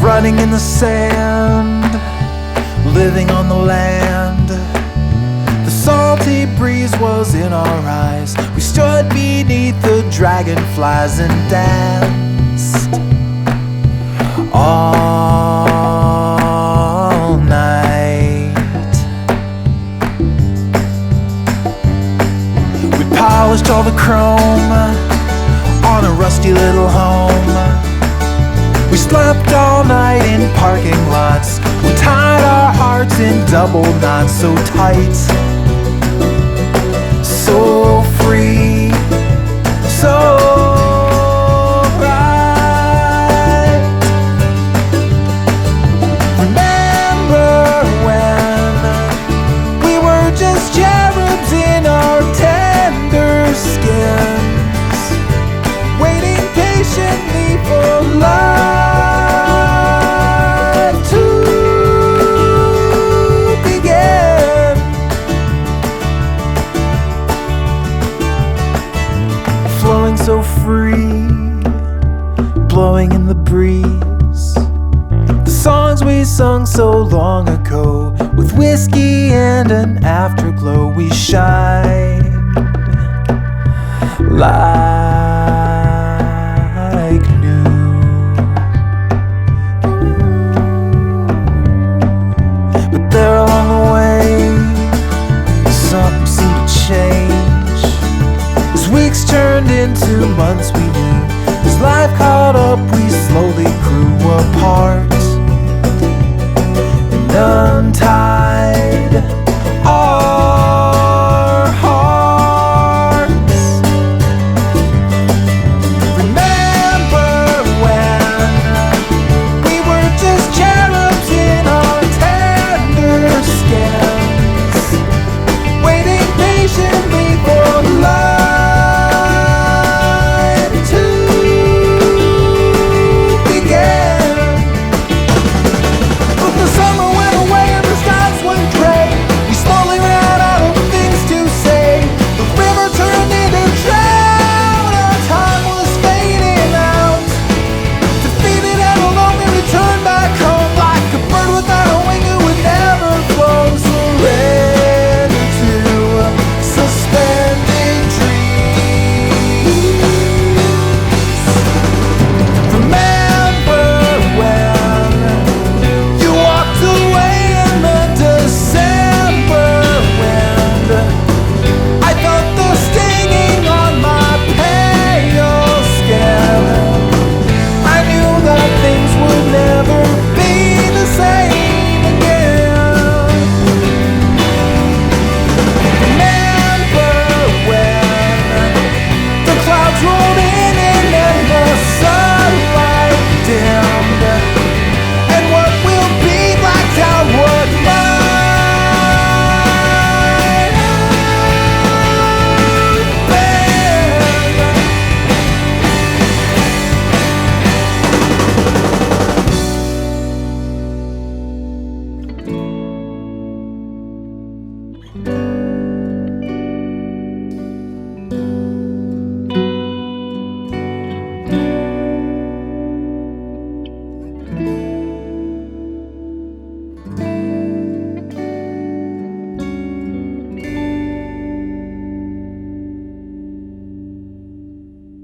running in the sand, living on the land. The salty breeze was in our eyes. We stood beneath the dragonflies and danced all night. We polished all the chrome on a rusty little home. We slept all night in parking lots. We tied our hearts in double knots, so tight, so free, so right. Remember when we were just cherubs in our tender skins, waiting patiently for life to begin. Flowing so free, blowing in the breeze, the songs we sung so long ago. With whiskey and an afterglow, we shined like